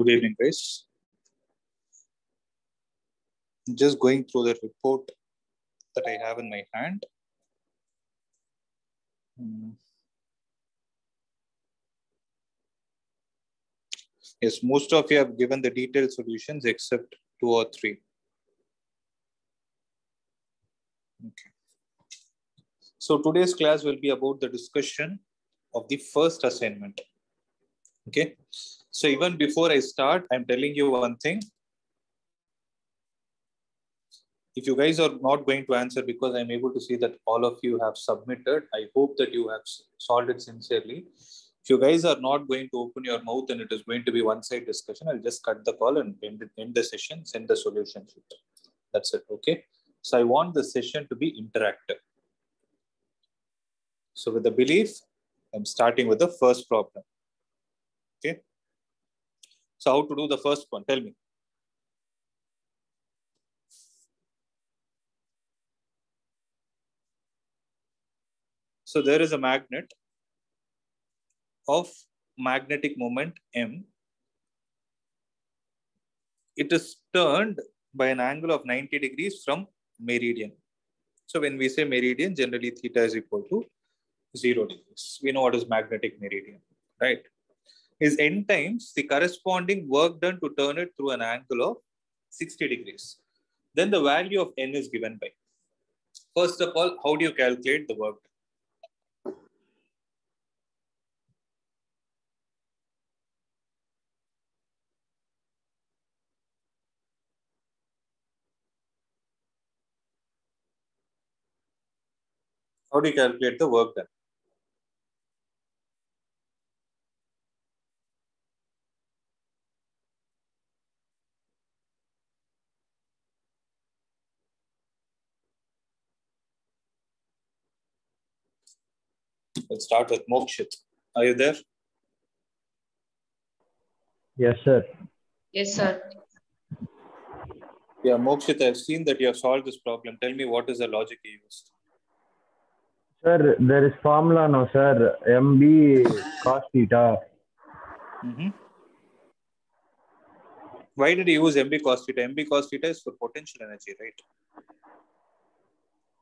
Good evening, guys. Just going through the report that I have in my hand. Yes, most of you have given the detailed solutions except 2 or 3. Okay. So today's class will be about the discussion of the first assignment. Okay. So even before I start, I'm telling you one thing. If you guys are not going to answer because I'm able to see that all of you have submitted, I hope that you have solved it sincerely. If you guys are not going to open your mouth and it is going to be one-side discussion, I'll just cut the call and end the session, send the solution sheet. That's it, okay? So I want the session to be interactive. So with the belief, I'm starting with the first problem, okay? So how to do the first one? Tell me. So there is a magnet of magnetic moment M. It is turned by an angle of 90 degrees from meridian. So when we say meridian, generally theta is equal to 0 degrees. We know what is magnetic meridian, right? Is n times the corresponding work done to turn it through an angle of 60 degrees. Then the value of n is given by. First of all, how do you calculate the work? How do you calculate the work done? Let's start with Mokshit. Are you there? Yes, sir. Yes, sir. Yeah, Mokshit, I've seen that you have solved this problem. Tell me what is the logic you used? Sir, there is formula now, sir. MB cos theta. Why did you use MB cos theta? MB cos theta is for potential energy, right?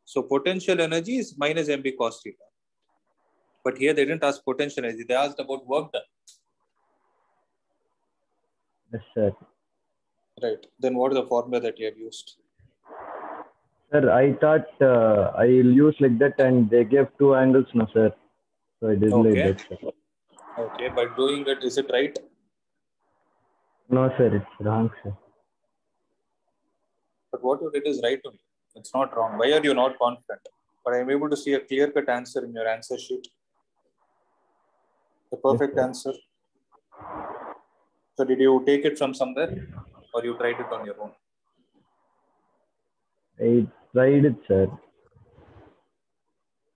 So potential energy is minus MB cos theta. But here they didn't ask potential energy. They asked about work done. Yes, sir. Right. Then what is the formula that you have used? Sir, I thought I'll use like that, and they gave two angles now, sir. So I did like that, sir. Okay, by doing that, is it right? No, sir, it's wrong, sir. But what you did is right only. It's not wrong. Why are you not confident? But I'm able to see a clear-cut answer in your answer sheet. The perfect answer. So did you take it from somewhere or you tried it on your own? I tried it, sir.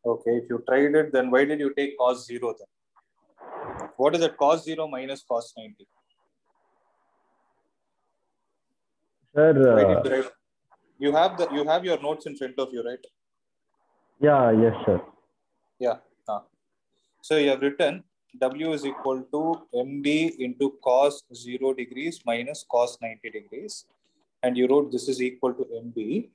Okay, if you tried it, then why did you take cos 0 then? What is it? Cos 0 minus cos 90. Sir, Why did you write? You have your notes in front of you, right? yeah, yes, sir. Yeah. So you have written W is equal to MB into cos 0 degrees minus cos 90 degrees. And you wrote this is equal to MB.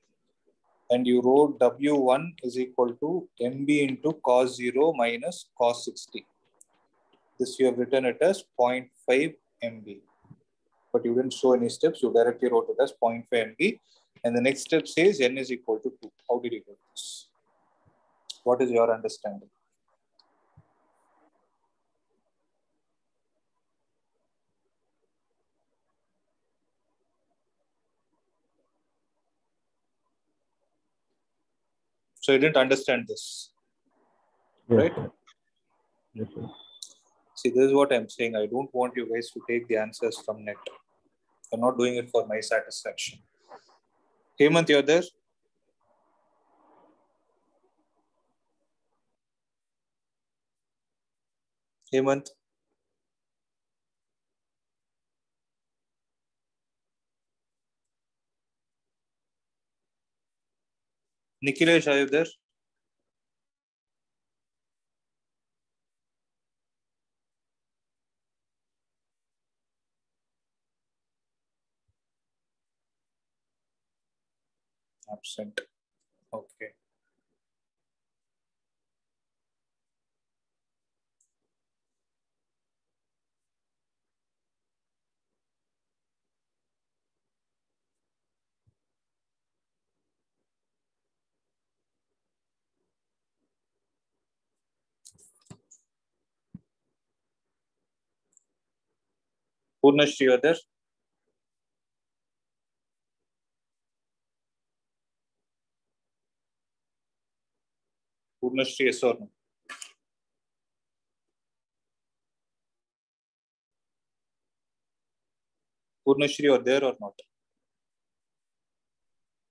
And you wrote W1 is equal to MB into cos 0 minus cos 60. This you have written it as 0.5 MB. But you didn't show any steps. You directly wrote it as 0.5 MB. And the next step says N is equal to 2. How did you get this? What is your understanding? So you didn't understand this, Yes, right? sir. Yes, sir. See, this is what I'm saying. I don't want you guys to take the answers from net. I'm not doing it for my satisfaction. Hemant, you're there? Hemant? Nikhilesh, are you there? Absent. Okay. Purnashri, you're there? Purnashri, yes or no? Purnashri, are there or not?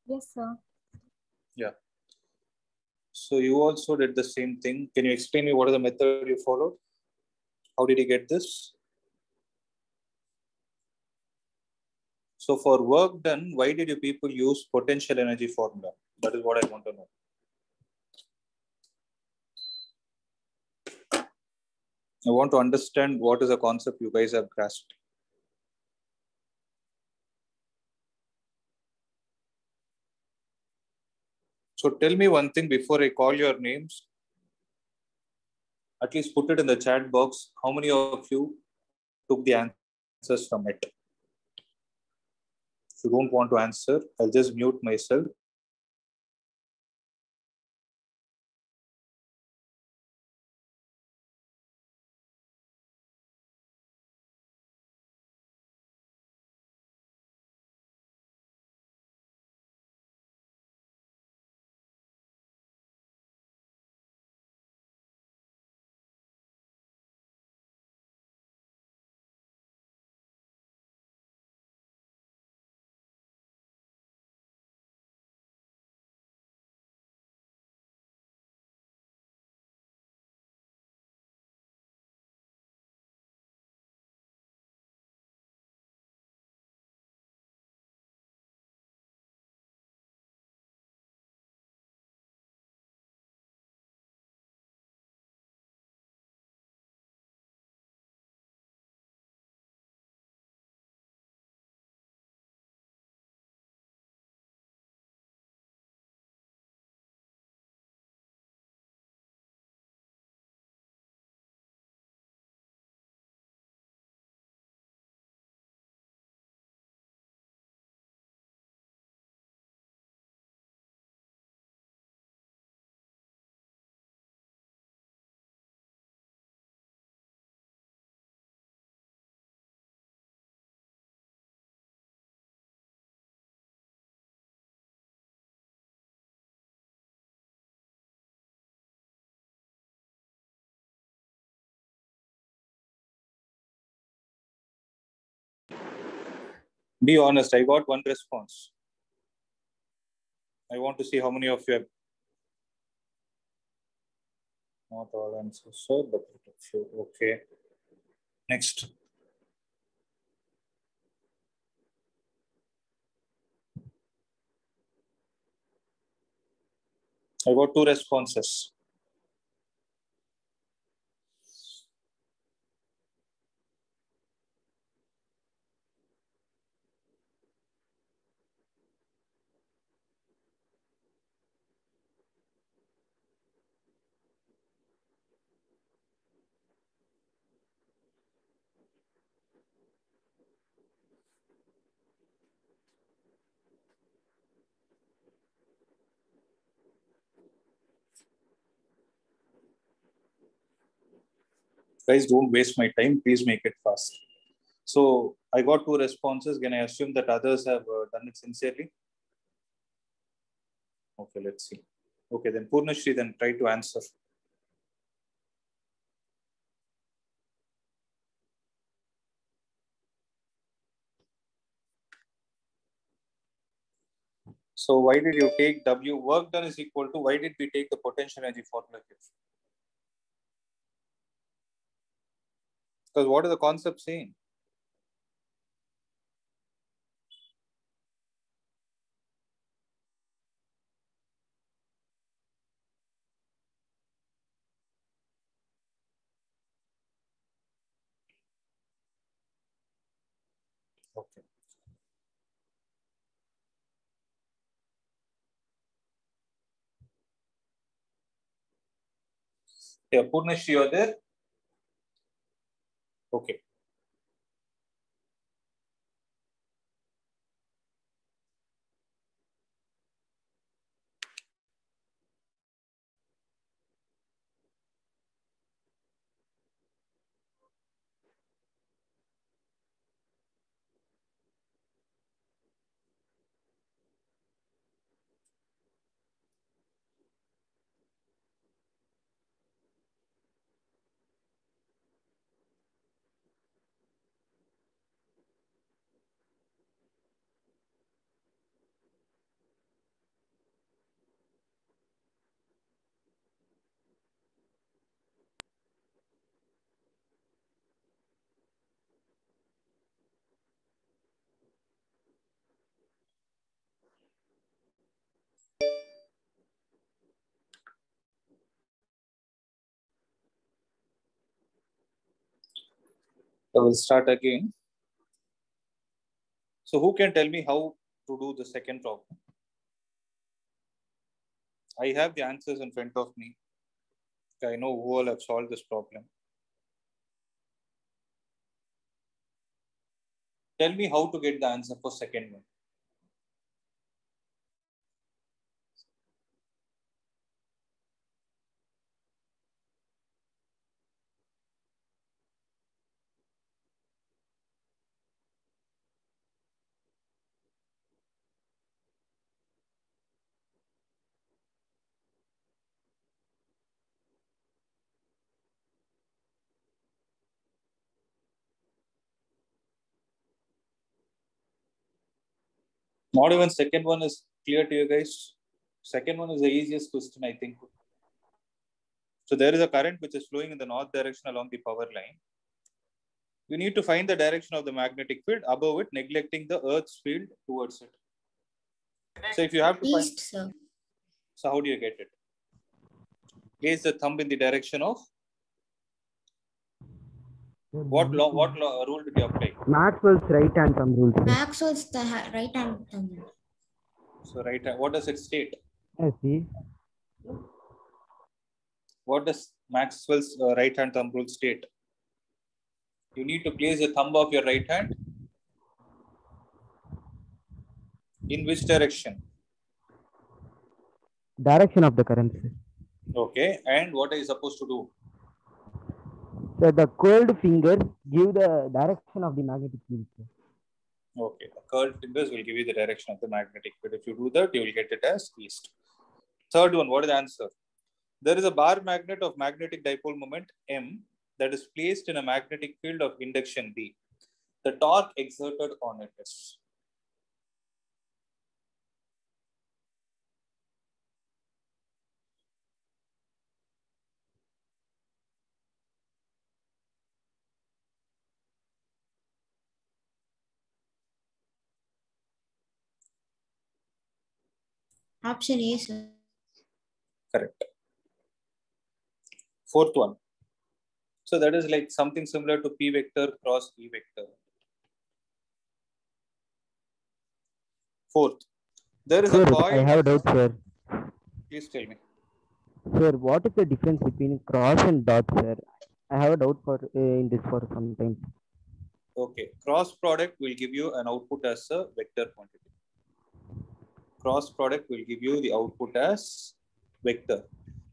Yes, sir. Yeah. So you also did the same thing. Can you explain me what is the method you followed? How did you get this? So for work done, why did you people use potential energy formula? That is what I want to know. I want to understand what is the concept you guys have grasped. So tell me one thing before I call your names. At least put it in the chat box. How many of you took the answers from it? If you don't want to answer, I'll just mute myself. Be honest, I got one response. I want to see how many of you have not all answers, sir, but a few. Okay. Next. I got two responses. Guys, don't waste my time. Please make it fast. So I got two responses. Can I assume that others have done it sincerely? Okay, let's see. Okay, then Purnashri, then try to answer. So why did you take W? Work done is equal to, why did we take the potential energy formula here? Because what is the concept saying? Okay. Yeah, Purnashri, you're there? Okay. I will start again. So who can tell me how to do the second problem? I have the answers in front of me. I know who all have solved this problem. Tell me how to get the answer for second one. Not even second one is clear to you guys. Second one is the easiest question, I think. So there is a current which is flowing in the north direction along the power line. You need to find the direction of the magnetic field above it, neglecting the Earth's field towards it. So if you have to East, find, sir. so how do you get it? Place the thumb in the direction of what rule did you apply? Maxwell's right-hand thumb rule. Maxwell's the right hand thumb. So right, what does it state? I see. What does Maxwell's right-hand thumb rule state? You need to place the thumb of your right hand in which direction? Direction of the current. Okay, and what are you supposed to do? So the curled finger give the direction of the magnetic field. Okay, the curled fingers will give you the direction of the magnetic field. If you do that, you will get it as east. Third one, what is the answer? There is a bar magnet of magnetic dipole moment M that is placed in a magnetic field of induction B. The torque exerted on it is. Option A, sir. Correct. Fourth one. So that is like something similar to P vector cross E vector. Fourth, there is Sir, a coil. I have a doubt, sir. Please tell me. Sir, what is the difference between cross and dot, sir? I have a doubt for in this for some time. Okay, cross product will give you an output as a vector quantity. Cross product will give you the output as vector.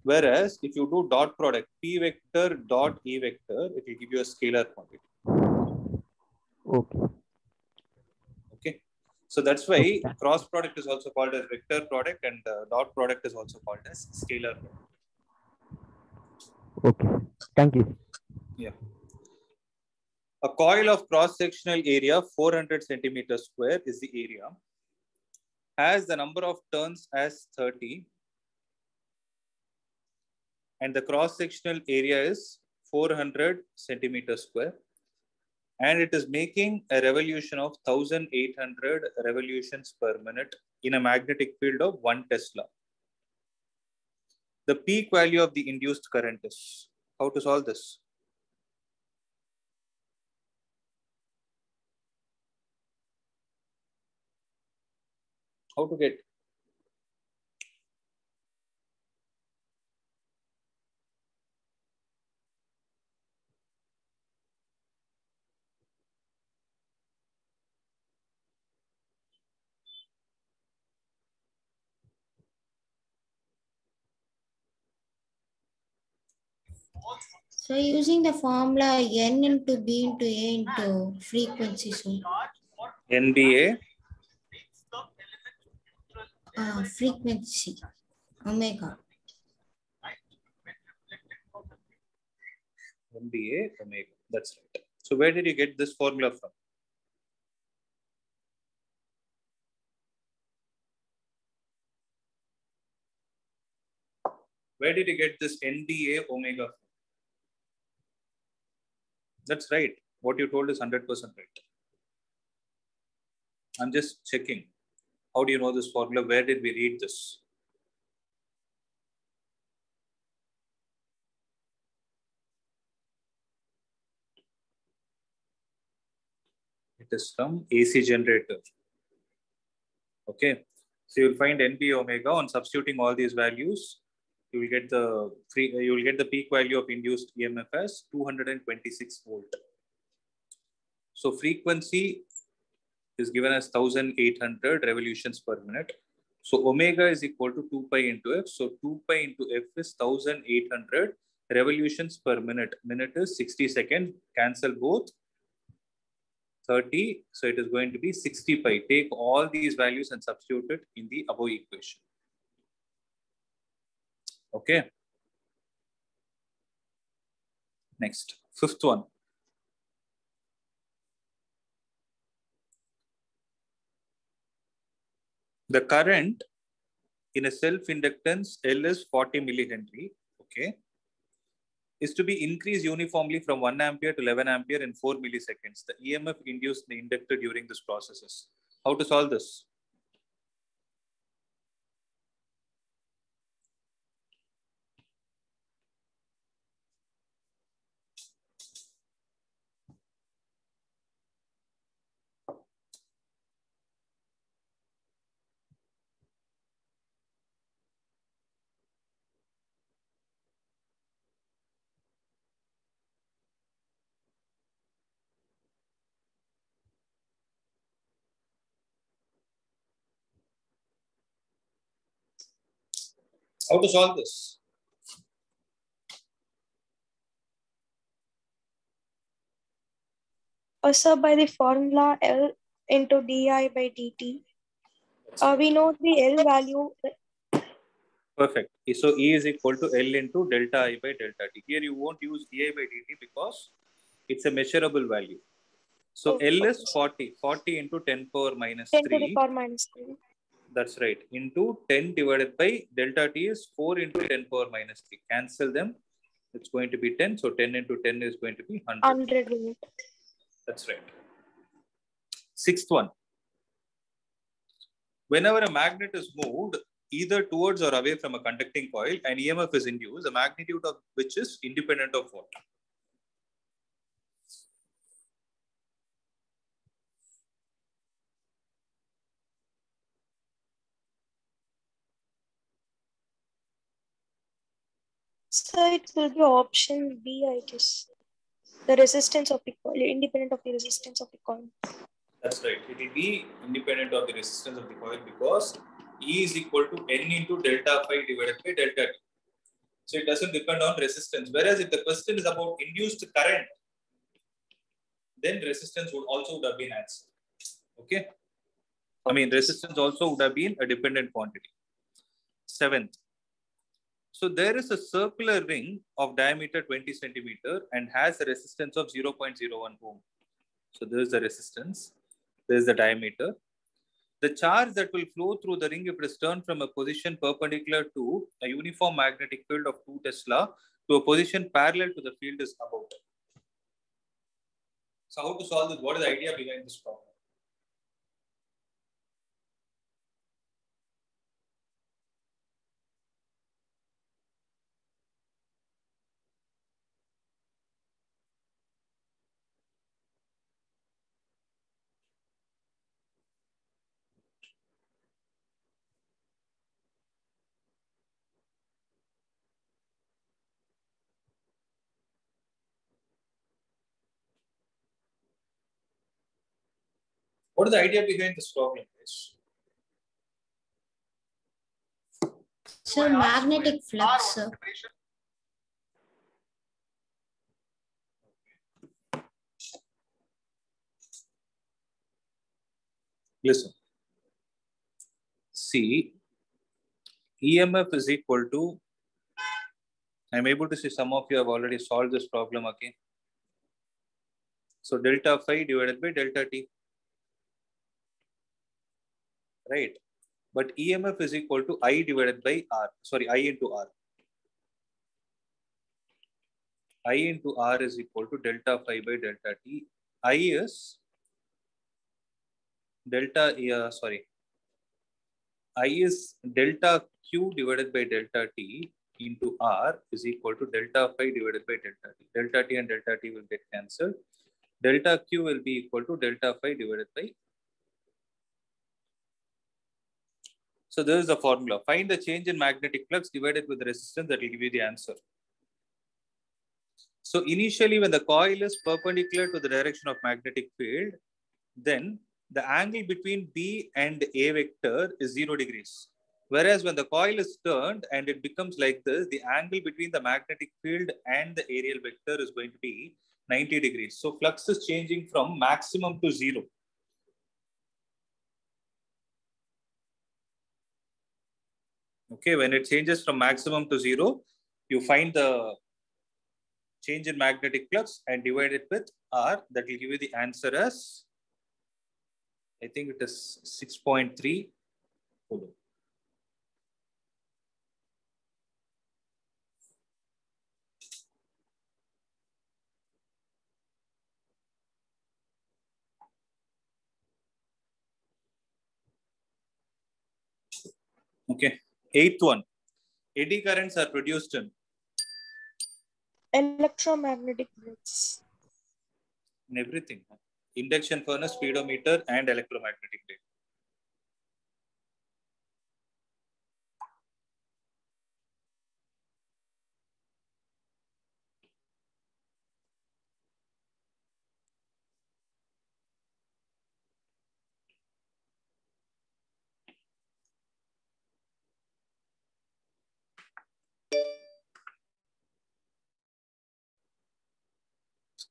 Whereas if you do dot product, P vector dot E vector, it will give you a scalar quantity. Okay. Okay. So that's why cross product is also called as vector product and dot product is also called as scalar product. Okay. Thank you. Yeah. A coil of cross-sectional area 400 centimeters square is the area. Has the number of turns as 30 and the cross-sectional area is 400 centimeters square and it is making a revolution of 1800 revolutions per minute in a magnetic field of 1 Tesla. The peak value of the induced current is. How to solve this? How to get? So using the formula N into B into A into frequency, so NBA frequency omega. NBA omega. That's right. So where did you get this formula from? Where did you get this NBA omega from? That's right. What you told is 100% right. I'm just checking. How do you know this formula? Where did we read this? is from AC generator. Okay. So you will find NB omega. On substituting all these values, you will get the peak value of induced EMF as 226 volt. So frequency is given as 1800 revolutions per minute. So omega is equal to 2 pi into f. So 2 pi into f is 1800 revolutions per minute. Minute is 60 seconds. Cancel both. 30. So it is going to be 60 pi. Take all these values and substitute it in the above equation. Okay. Next, fifth one. The current in a self-inductance L is 40 millihenry, okay, is to be increased uniformly from 1 ampere to 11 ampere in 4 milliseconds. The EMF induced in the inductor during this process is. How to solve this? How to solve this? So by the formula L into di by dt, we know the L value. Perfect. So E is equal to L into delta I by delta T. Here you won't use di by dt because it's a measurable value. So L is 40. 40 into 10 power minus 10 3. to the power minus 3. That's right. Into 10 divided by delta T is 4 into 10 power minus 3. Cancel them. It's going to be 10. So 10 into 10 is going to be 100. 100 volt. That's right. Sixth one. Whenever a magnet is moved either towards or away from a conducting coil, an EMF is induced, the magnitude of which is independent of what? So it will be option B, I guess. The resistance of the coil, independent of the resistance of the coil. That's right. It will be independent of the resistance of the coil because E is equal to N into delta phi divided by delta T. So it doesn't depend on resistance. Whereas if the question is about induced current, then resistance would have been answered. Okay. I mean, resistance also would have been a dependent quantity. Seventh. So there is a circular ring of diameter 20 centimeter and has a resistance of 0.01 ohm. So there is the resistance. There is the diameter. The charge that will flow through the ring if it is turned from a position perpendicular to a uniform magnetic field of 2 Tesla to a position parallel to the field is about. So how to solve this? What is the idea behind this problem? What is the idea behind this problem? So magnetic flux. Listen. See, EMF is equal to, I'm able to see some of you have already solved this problem, okay? So delta phi divided by delta T. Right? But EMF is equal to I divided by R. Sorry, I into R. I into R is equal to delta phi by delta T. I is delta, I is delta Q divided by delta T into R is equal to delta phi divided by delta T. Delta T and delta T will get cancelled. delta Q will be equal to delta phi divided by. So this is the formula. Find the change in magnetic flux divided with the resistance, that will give you the answer. So initially, when the coil is perpendicular to the direction of magnetic field, then the angle between B and A vector is 0 degrees. Whereas when the coil is turned and it becomes like this, the angle between the magnetic field and the areal vector is going to be 90 degrees. So flux is changing from maximum to 0. Okay, when it changes from maximum to 0, you find the change in magnetic flux and divide it with R. That will give you the answer as, I think it is 6.3 Coulomb. Okay, 8th one. Eddy currents are produced in Electromagnetic waves. in everything. Induction furnace, speedometer, and electromagnetic wave.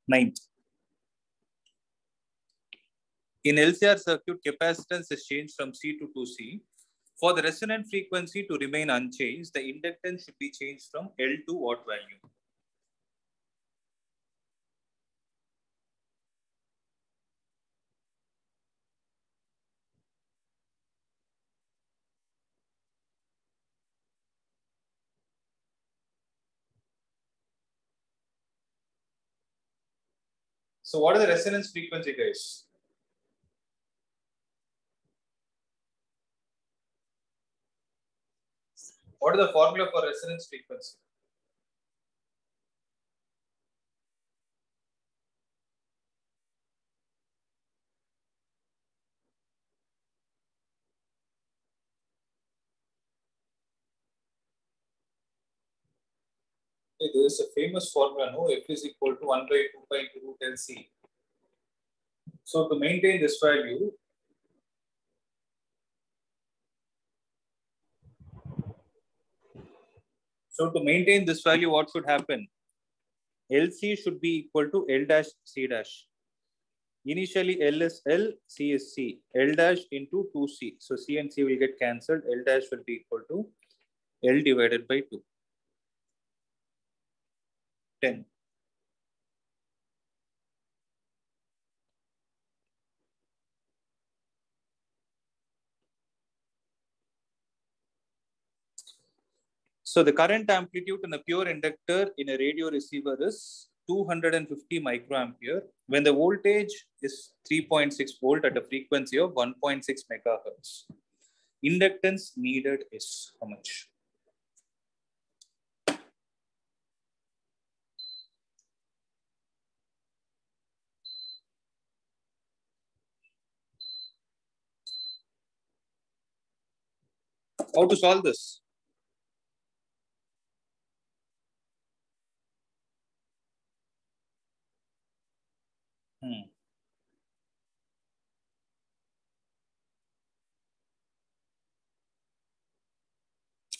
Ninth. In LCR circuit, capacitance is changed from C to 2C. For the resonant frequency to remain unchanged, the inductance should be changed from L to what value? So what is the resonance frequency, guys? What is the formula for resonance frequency? Okay, there is a famous formula, no? F is equal to 1 by 2 pi into root LC. So to maintain this value, what should happen? LC should be equal to L dash C dash. Initially, L is L, C is C. L dash into 2C. So C and C will get cancelled. L dash will be equal to L divided by 2. 10. So the current amplitude in a pure inductor in a radio receiver is 250 microampere when the voltage is 3.6 volt at a frequency of 1.6 megahertz. Inductance needed is how much? How to solve this?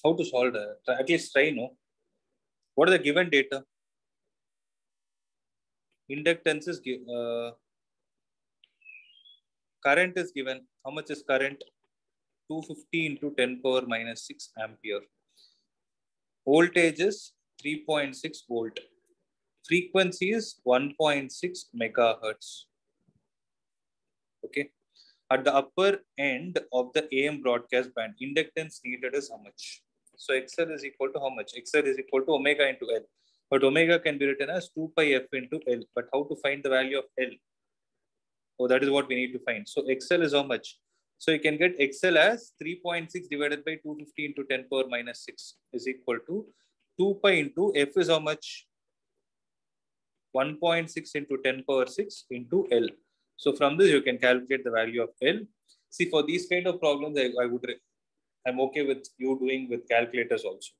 How to solve that? At least try, no? What are the given data? Inductance is current is given. How much is current? 250 into 10 power minus 6 ampere. Voltage is 3.6 volt. Frequency is 1.6 megahertz. Okay. At the upper end of the AM broadcast band, inductance needed is how much? So XL is equal to how much? XL is equal to omega into L. But omega can be written as 2 pi f into L. But how to find the value of L? Oh, that is what we need to find. So XL is how much? So you can get XL as 3.6 divided by 250 into 10 power minus 6 is equal to 2 pi into F is how much? 1.6 into 10 power 6 into L. So from this, you can calculate the value of L. See, for these kind of problems, I'm okay with you doing with calculators also.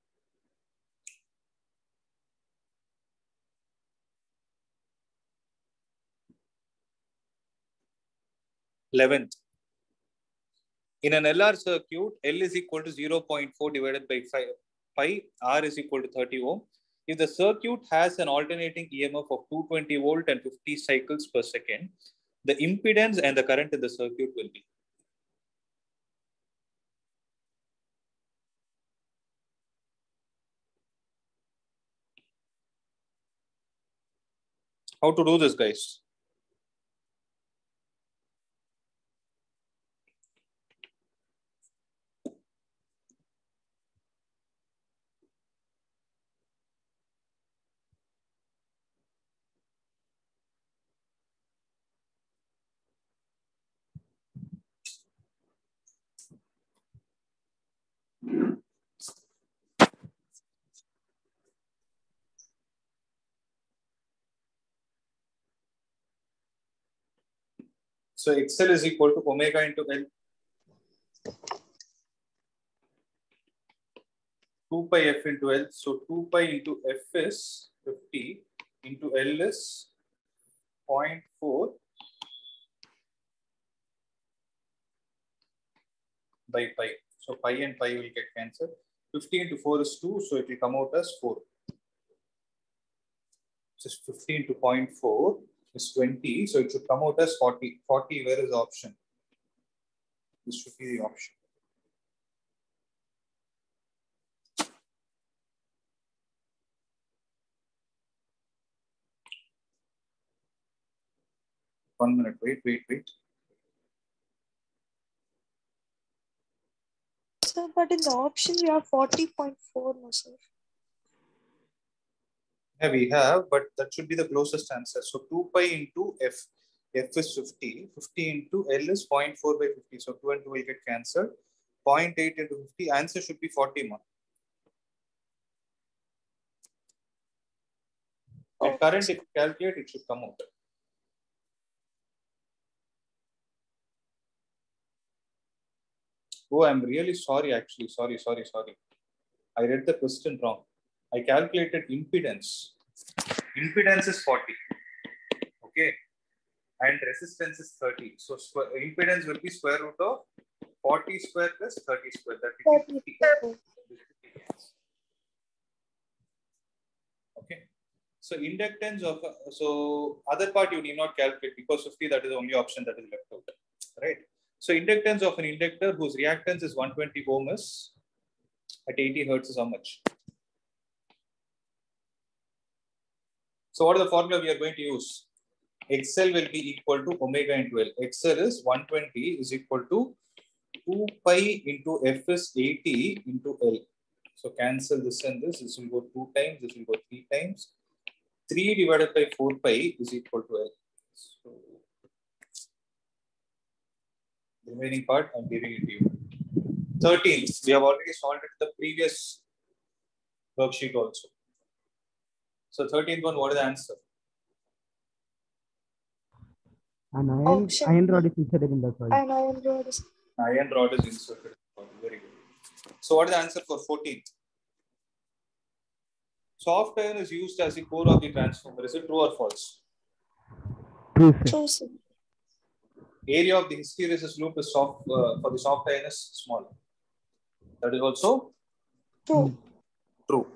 Eleventh, in an LR circuit, L is equal to 0.4 divided by 5 pi, R is equal to 30 ohm. If the circuit has an alternating EMF of 220 volt and 50 cycles per second, the impedance and the current in the circuit will be. How to do this, guys? So XL is equal to omega into L. 2 pi F into L. So 2 pi into F is 50 into L is 0.4 by pi. So pi and pi will get cancelled. 50 into 4 is 2. So it will come out as 4. Just 50 into 0.4 is 20. So it should come out as 40. 40, where is the option? This should be the option. One minute, wait. Sir, but in the option we have 40.4, no, sir. Yeah, we have, but that should be the closest answer. So 2 pi into F. F is 50. 50 into L is 0.4 by 50. So 2 and 2 will get cancelled. 0.8 into 50. Answer should be 40 more. And current, if you calculate, it should come out. Oh, I'm really sorry, actually. Sorry. I read the question wrong. I calculated impedance. Impedance is 40. Okay. And resistance is 30. So impedance will be square root of 40 square plus 30 square. That will be 50. Okay. So inductance of, so other part you need not calculate because 50, that is the only option that is left out. Right. So inductance of an inductor whose reactance is 120 ohm is at 80 hertz is how much? So what is the formula we are going to use? XL will be equal to omega into L. XL is 120 is equal to 2 pi into F is 80 into L. So cancel this and this. This will go 2 times. This will go 3 times. 3 divided by 4 pi is equal to L. So the remaining part I'm giving it to you. 13th. We have already solved it in the previous worksheet also. So 13th one, what is the answer? An iron rod is inserted in the soil. An iron rod is. Iron rod is inserted. Very good. So what is the answer for 14th? Soft iron is used as the core of the transformer. Is it true or false? True, sir. True, sir. Area of the hysteresis loop is soft for the soft iron is small. That is also True. True.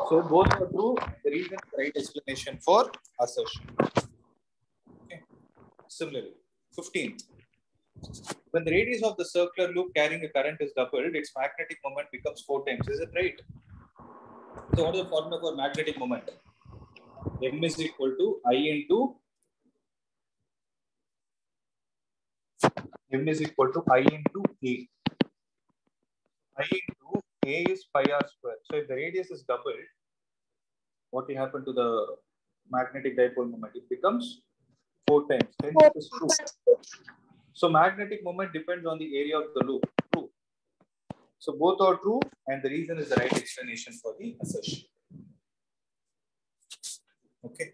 So both are true. The reason is the right explanation for assertion. Okay. Similarly, 15th. When the radius of the circular loop carrying a current is doubled, its magnetic moment becomes 4 times. Is it right? So what is the formula for magnetic moment? M is equal to I into M is equal to I into A. I into A is pi r square. So if the radius is doubled, what will happen to the magnetic dipole moment? It becomes 4 times. Hence it is true. So magnetic moment depends on the area of the loop. True. So both are true, and the reason is the right explanation for the assertion. Okay.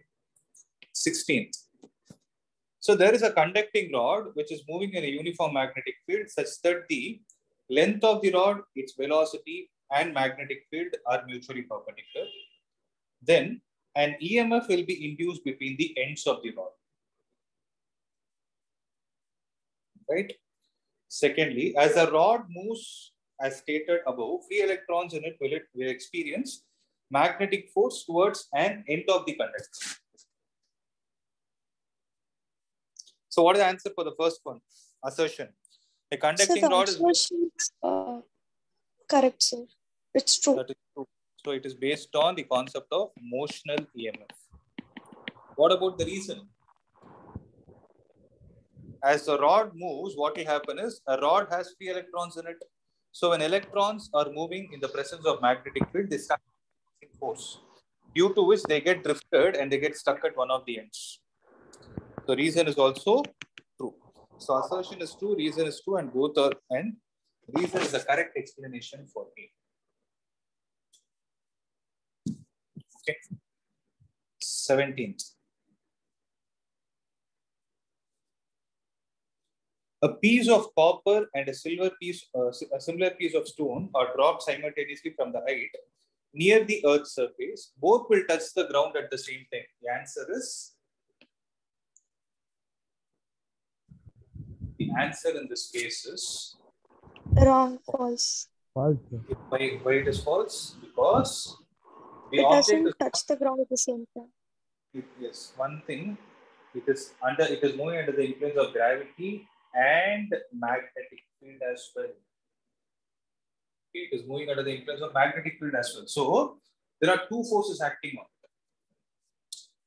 16th. So there is a conducting rod which is moving in a uniform magnetic field such that the length of the rod, its velocity, and magnetic field are mutually perpendicular. Then an EMF will be induced between the ends of the rod. Right? Secondly, as the rod moves as stated above, free electrons in it will experience magnetic force towards an end of the conductor. So what is the answer for the first one? Assertion. A conducting rod is... assertion is correct, sir. It's true. That is true. So it is based on the concept of motional EMF. What about the reason? As the rod moves, what will happen is a rod has free electrons in it. So when electrons are moving in the presence of magnetic field, they start using force, due to which they get drifted and they get stuck at one of the ends. The reason is also true. So assertion is true, reason is true, and both are, and reason is the correct explanation for A. Okay. 17th. A piece of copper and a silver piece, a similar piece of stone are dropped simultaneously from the height near the Earth's surface. Both will touch the ground at the same time. The answer is... The answer in this case is... Wrong, false. False. Why it is false? Because the It object doesn't is... touch the ground at the same time. Yes, one thing, it is moving under the influence of gravity and magnetic field as well. It is moving under the influence of magnetic field as well. So there are two forces acting on it.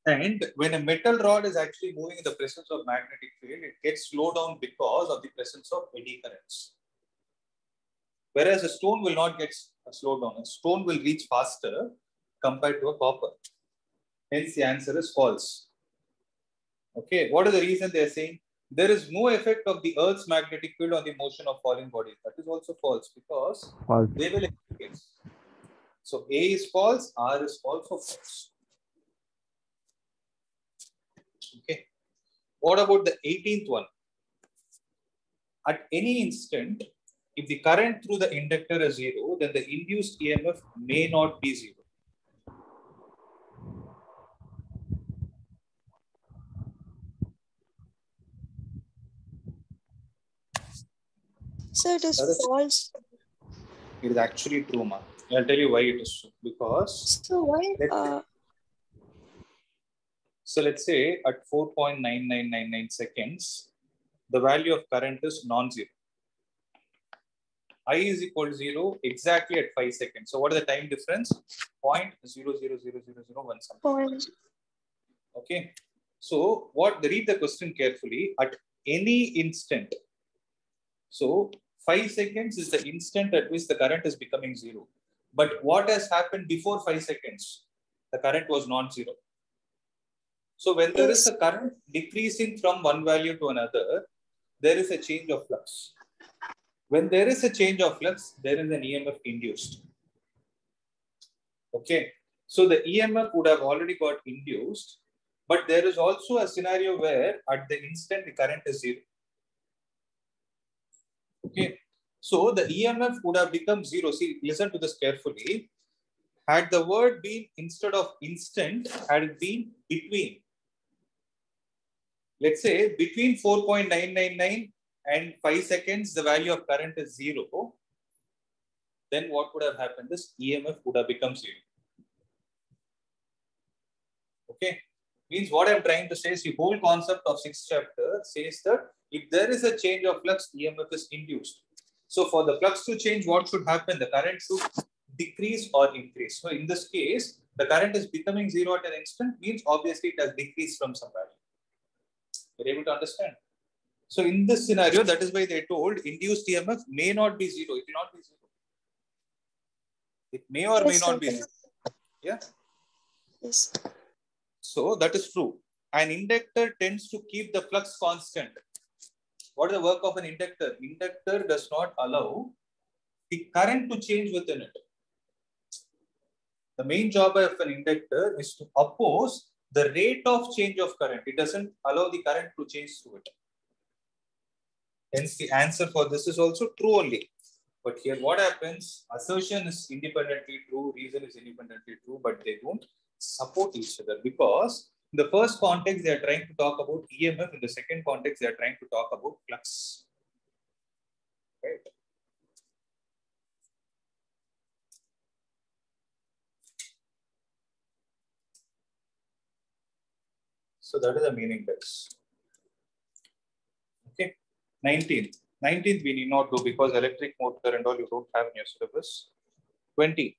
And when a metal rod is actually moving in the presence of magnetic field, it gets slowed down because of the presence of eddy currents. Whereas a stone will not get slowed down. A stone will reach faster compared to a copper. Hence the answer is false. Okay, what is the reason they are saying? There is no effect of the Earth's magnetic field on the motion of falling bodies. That is also false because they will experience. So A is false, R is also false. Okay. What about the 18th one? At any instant, if the current through the inductor is zero, then the induced EMF may not be zero. So it is false. It is actually true, ma. I'll tell you why it is true. Because so why? Let's say at 4.9999 seconds, the value of current is non-zero. I is equal to 0 exactly at 5 seconds. So what is the time difference? 0.000001 something. Okay. So read the question carefully. At any instant. So 5 seconds is the instant at which the current is becoming 0. But what has happened before 5 seconds? The current was non-zero. So when there is a current decreasing from one value to another, there is a change of flux. When there is a change of flux, there is an EMF induced. Okay. So the EMF would have already got induced, but there is also a scenario where at the instant the current is 0. Okay. So the EMF would have become 0. See, listen to this carefully. Had the word been instead of instant, had it been between. Let's say between 4.999 and 5 seconds, the value of current is 0. Then what would have happened is EMF would have become 0. Okay. Means what I'm trying to say is the whole concept of 6th chapter says that if there is a change of flux, EMF is induced. So for the flux to change, what should happen? The current should decrease or increase. So in this case, the current is becoming 0 at an instant, means obviously it has decreased from some value. You're able to understand? So in this scenario, that is why they told induced EMF may not be 0. It will not be 0. It may or may not be 0. Yeah? Yes. So that is true. An inductor tends to keep the flux constant. What is the work of an inductor? Inductor does not allow the current to change within it. The main job of an inductor is to oppose the rate of change of current. It doesn't allow the current to change through it. Hence, the answer for this is also true only. But here what happens, assertion is independently true, reason is independently true, but they don't support each other, because in the first context, they are trying to talk about EMF. In the second context, they are trying to talk about flux. Right? So that is the meaning that's okay. 19th we need not do, because electric motor and all you don't have in your syllabus. 20.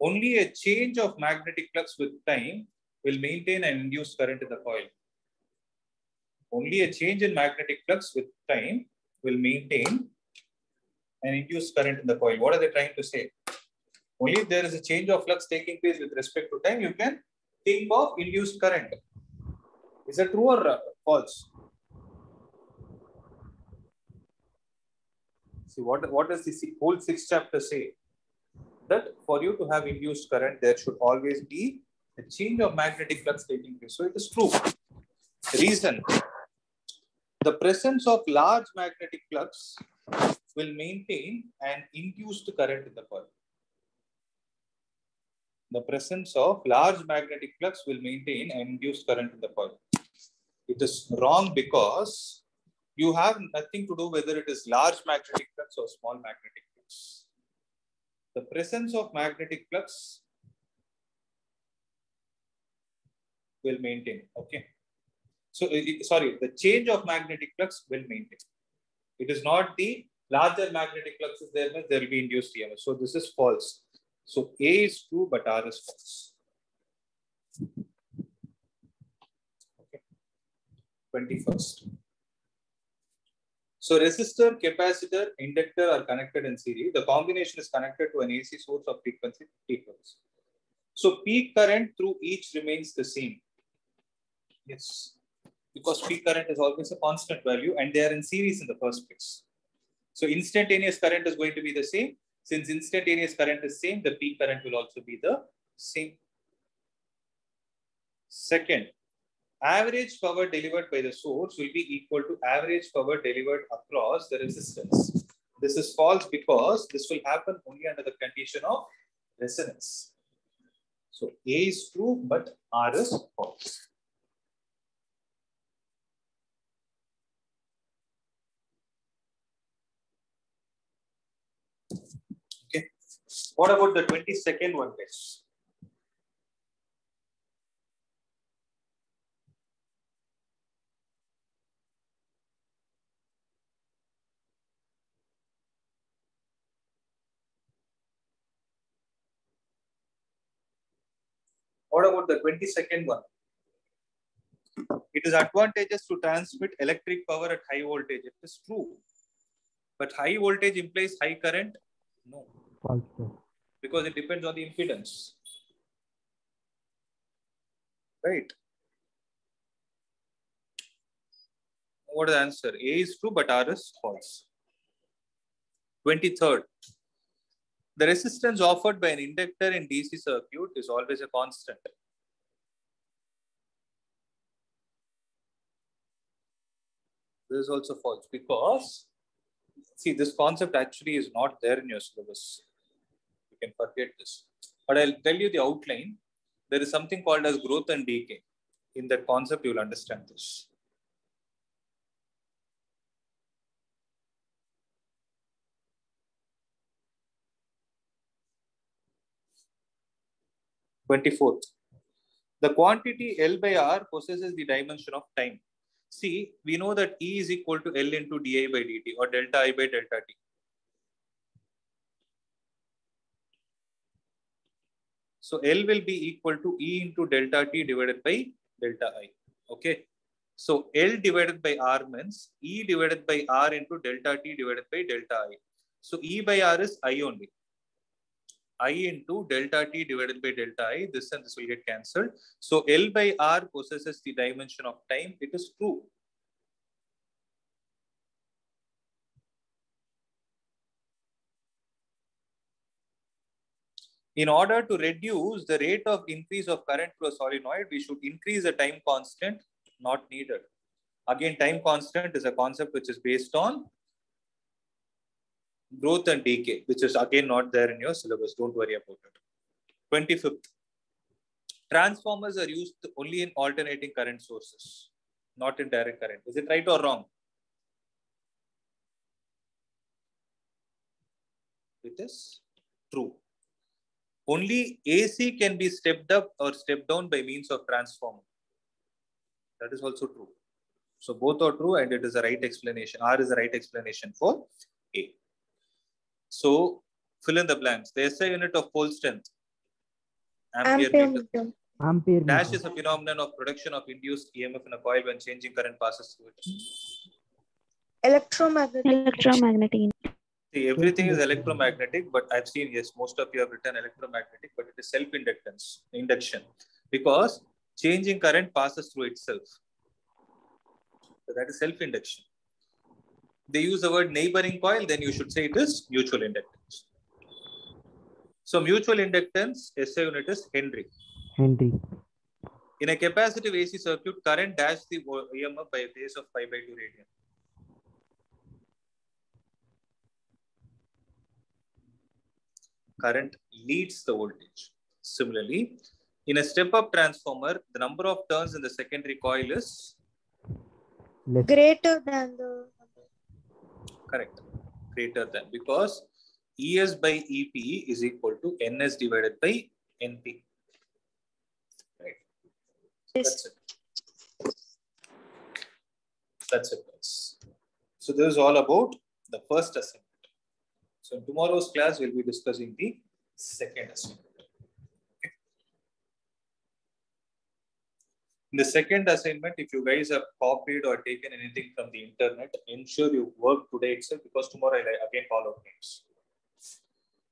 Only a change of magnetic flux with time will maintain an induced current in the coil. Only a change in magnetic flux with time will maintain an induced current in the coil. What are they trying to say? Only if there is a change of flux taking place with respect to time, you can think of induced current. Is that true or false? See, what does the whole sixth chapter say? That for you to have induced current, there should always be a change of magnetic flux taking place. So it is true. Reason: the presence of large magnetic flux will maintain an induced current in the coil. The presence of large magnetic flux will maintain an induced current in the coil. It is wrong because you have nothing to do whether it is large magnetic flux or small magnetic flux. The presence of magnetic flux will maintain. Okay. So, sorry, the change of magnetic flux will maintain. It is not the larger magnetic flux is there will be induced EMF. So, this is false. So, A is true, but R is false. Okay. 21st. So, resistor, capacitor, inductor are connected in series. The combination is connected to an AC source of frequency 50 Hz. So, peak current through each remains the same. Yes, because peak current is always a constant value and they are in series in the first place. So, instantaneous current is going to be the same. Since instantaneous current is same, the peak current will also be the same. Second, average power delivered by the source will be equal to average power delivered across the resistance. This is false because this will happen only under the condition of resonance. So A is true, but R is false. Okay. What about the 22nd one, guys? What about the 22nd one? It is advantageous to transmit electric power at high voltage. It is true. But high voltage implies high current? No. False, sir. Because it depends on the impedance. Right? What is the answer? A is true, but R is false. 23rd. The resistance offered by an inductor in DC circuit is always a constant. This is also false because, see, this concept actually is not there in your syllabus. You can forget this. But I'll tell you the outline. There is something called as growth and decay. In that concept, you will understand this. Twenty-fourth. The quantity L by R possesses the dimension of time. See, we know that E is equal to L into di by dt or delta I by delta t. So L will be equal to E into delta t divided by delta I. Okay. So L divided by R means E divided by R into delta t divided by delta I. So E by R is I only. I into delta t divided by delta I. This and this will get cancelled. So L by R possesses the dimension of time. It is true. In order to reduce the rate of increase of current through a solenoid, we should increase the time constant, not needed. Again, time constant is a concept which is based on growth and decay, which is again not there in your syllabus. Don't worry about it. 25th. Transformers are used only in alternating current sources, not in direct current. Is it right or wrong? It is true. Only AC can be stepped up or stepped down by means of transformer. That is also true. So both are true and it is the right explanation. R is the right explanation for A. So fill in the blanks. The SI unit of pole strength. Ampere meter. Ampere Dash meter. is a phenomenon of production of induced EMF in a coil when changing current passes through it. Electromagnetic. See, everything is electromagnetic, but I've seen, yes, most of you have written electromagnetic, but it is self-inductance, induction, because changing current passes through itself. So that is self-induction. They use the word neighboring coil, then you should say it is mutual inductance. So mutual inductance, SI unit is Henry. Henry. In a capacitive AC circuit, current dash the EMF by a phase of pi by 2 radian. Current leads the voltage. Similarly, in a step-up transformer, the number of turns in the secondary coil is Greater than the correct. Greater than, because ES by EP is equal to NS divided by NP. Right. That's it. That's it, guys. So this is all about the first assignment. So in tomorrow's class, we'll be discussing the second assignment. Okay. In the second assignment, if you guys have copied or taken anything from the internet, ensure you work today itself, because tomorrow I'll again call out names.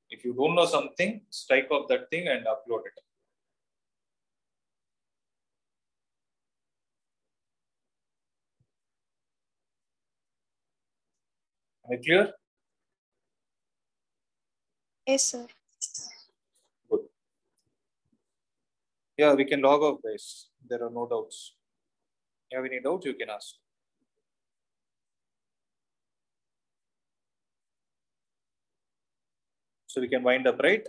If you don't know something, strike off that thing and upload it. Am I clear? Yes, sir. Good. Yeah, we can log off, guys. There are no doubts. You have any doubts, you can ask. So we can wind up, right?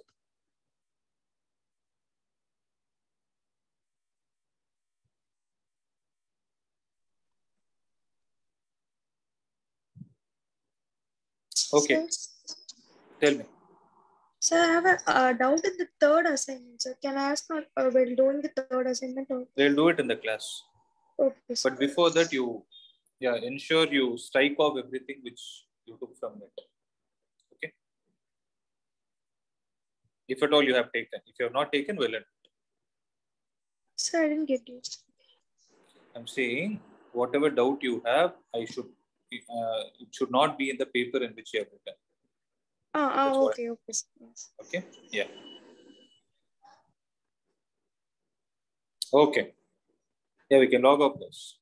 Okay. Sir, Tell me. I have a doubt in the third assignment, sir. Can I ask while doing the third assignment? Or... They'll do it in the class. Okay, sir. But before that, you ensure you strike off everything which you took from it. Okay. If at all you have taken. If you have not taken, well, Sir, I didn't get you. I'm saying whatever doubt you have, it should not be in the paper in which you have written. Okay, okay. Yes. Okay. Yeah. Okay. Yeah, we can log off this.